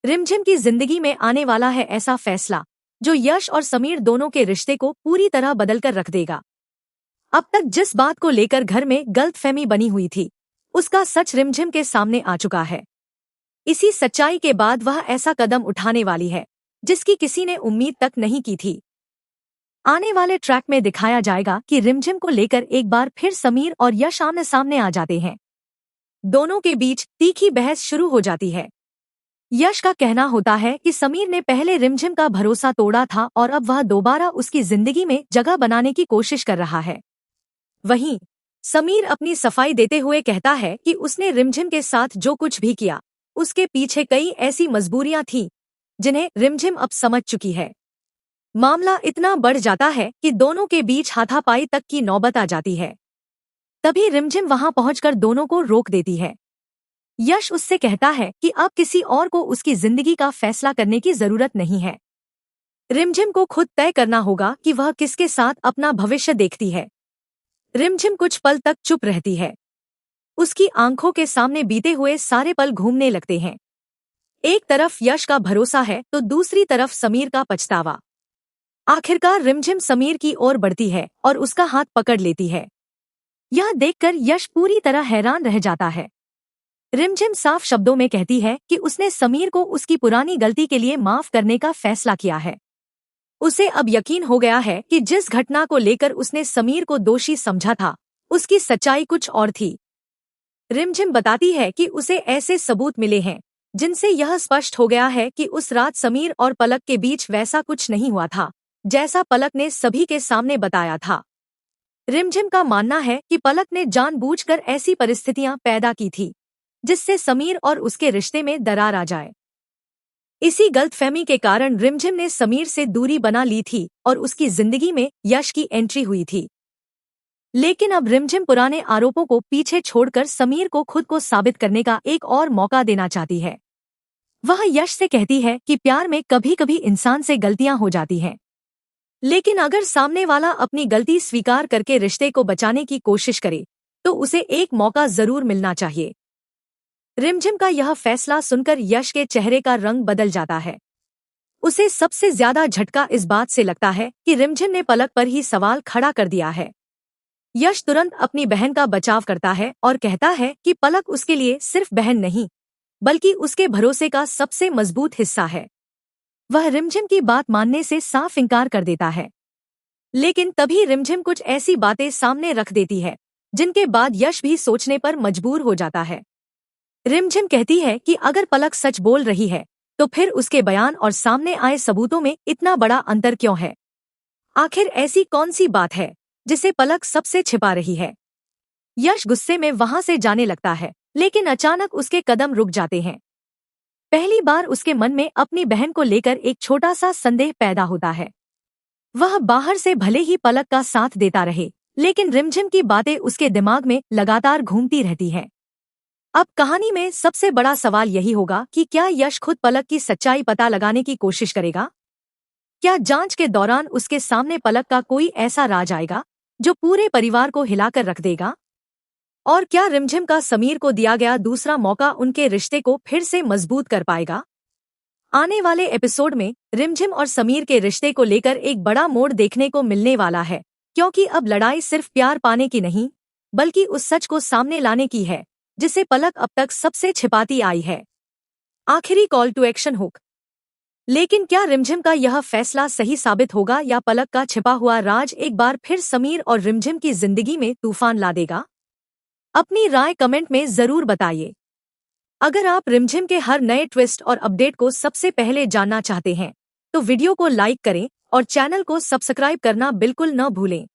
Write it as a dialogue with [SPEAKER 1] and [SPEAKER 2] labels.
[SPEAKER 1] रिमझिम की जिंदगी में आने वाला है ऐसा फैसला जो यश और समीर दोनों के रिश्ते को पूरी तरह बदलकर रख देगा। अब तक जिस बात को लेकर घर में गलतफहमी बनी हुई थी, उसका सच रिमझिम के सामने आ चुका है। इसी सच्चाई के बाद वह ऐसा कदम उठाने वाली है जिसकी किसी ने उम्मीद तक नहीं की थी। आने वाले ट्रैक में दिखाया जाएगा कि रिमझिम को लेकर एक बार फिर समीर और यश आमने सामने आ जाते हैं। दोनों के बीच तीखी बहस शुरू हो जाती है। यश का कहना होता है कि समीर ने पहले रिमझिम का भरोसा तोड़ा था और अब वह दोबारा उसकी जिंदगी में जगह बनाने की कोशिश कर रहा है। वहीं समीर अपनी सफाई देते हुए कहता है कि उसने रिमझिम के साथ जो कुछ भी किया, उसके पीछे कई ऐसी मजबूरियां थीं जिन्हें रिमझिम अब समझ चुकी है। मामला इतना बढ़ जाता है कि दोनों के बीच हाथापाई तक की नौबत आ जाती है। तभी रिमझिम वहां पहुंचकर दोनों को रोक देती है। यश उससे कहता है कि अब किसी और को उसकी जिंदगी का फैसला करने की जरूरत नहीं है। रिमझिम को खुद तय करना होगा कि वह किसके साथ अपना भविष्य देखती है। रिमझिम कुछ पल तक चुप रहती है। उसकी आंखों के सामने बीते हुए सारे पल घूमने लगते हैं। एक तरफ यश का भरोसा है तो दूसरी तरफ समीर का पछतावा। आखिरकार रिमझिम समीर की ओर बढ़ती है और उसका हाथ पकड़ लेती है। यह देखकर यश पूरी तरह हैरान रह जाता है। रिमझिम साफ शब्दों में कहती है कि उसने समीर को उसकी पुरानी गलती के लिए माफ करने का फैसला किया है। उसे अब यकीन हो गया है कि जिस घटना को लेकर उसने समीर को दोषी समझा था, उसकी सच्चाई कुछ और थी। रिमझिम बताती है कि उसे ऐसे सबूत मिले हैं जिनसे यह स्पष्ट हो गया है कि उस रात समीर और पलक के बीच वैसा कुछ नहीं हुआ था जैसा पलक ने सभी के सामने बताया था। रिमझिम का मानना है कि पलक ने जानबूझकर ऐसी परिस्थितियां पैदा की थी जिससे समीर और उसके रिश्ते में दरार आ जाए। इसी गलतफहमी के कारण रिमझिम ने समीर से दूरी बना ली थी और उसकी जिंदगी में यश की एंट्री हुई थी। लेकिन अब रिमझिम पुराने आरोपों को पीछे छोड़कर समीर को खुद को साबित करने का एक और मौका देना चाहती है। वह यश से कहती है कि प्यार में कभी कभी इंसान से गलतियां हो जाती हैं, लेकिन अगर सामने वाला अपनी गलती स्वीकार करके रिश्ते को बचाने की कोशिश करे तो उसे एक मौका जरूर मिलना चाहिए। रिमझिम का यह फैसला सुनकर यश के चेहरे का रंग बदल जाता है। उसे सबसे ज्यादा झटका इस बात से लगता है कि रिमझिम ने पलक पर ही सवाल खड़ा कर दिया है। यश तुरंत अपनी बहन का बचाव करता है और कहता है कि पलक उसके लिए सिर्फ बहन नहीं, बल्कि उसके भरोसे का सबसे मजबूत हिस्सा है। वह रिमझिम की बात मानने से साफ इंकार कर देता है, लेकिन तभी रिमझिम कुछ ऐसी बातें सामने रख देती है जिनके बाद यश भी सोचने पर मजबूर हो जाता है। रिमझिम कहती है कि अगर पलक सच बोल रही है तो फिर उसके बयान और सामने आए सबूतों में इतना बड़ा अंतर क्यों है? आखिर ऐसी कौन सी बात है जिसे पलक सबसे छिपा रही है? यश गुस्से में वहां से जाने लगता है, लेकिन अचानक उसके कदम रुक जाते हैं। पहली बार उसके मन में अपनी बहन को लेकर एक छोटा सा संदेह पैदा होता है। वह बाहर से भले ही पलक का साथ देता रहे, लेकिन रिमझिम की बातें उसके दिमाग में लगातार घूमती रहती हैं। अब कहानी में सबसे बड़ा सवाल यही होगा कि क्या यश खुद पलक की सच्चाई पता लगाने की कोशिश करेगा? क्या जांच के दौरान उसके सामने पलक का कोई ऐसा राज आएगा जो पूरे परिवार को हिलाकर रख देगा? और क्या रिमझिम का समीर को दिया गया दूसरा मौका उनके रिश्ते को फिर से मजबूत कर पाएगा? आने वाले एपिसोड में रिमझिम और समीर के रिश्ते को लेकर एक बड़ा मोड़ देखने को मिलने वाला है, क्योंकि अब लड़ाई सिर्फ प्यार पाने की नहीं, बल्कि उस सच को सामने लाने की है जिसे पलक अब तक सबसे छिपाती आई है। आखिरी कॉल टू एक्शन हुक। लेकिन क्या रिमझिम का यह फैसला सही साबित होगा या पलक का छिपा हुआ राज एक बार फिर समीर और रिमझिम की जिंदगी में तूफान ला देगा? अपनी राय कमेंट में जरूर बताइए। अगर आप रिमझिम के हर नए ट्विस्ट और अपडेट को सबसे पहले जानना चाहते हैं तो वीडियो को लाइक करें और चैनल को सब्सक्राइब करना बिल्कुल न भूलें।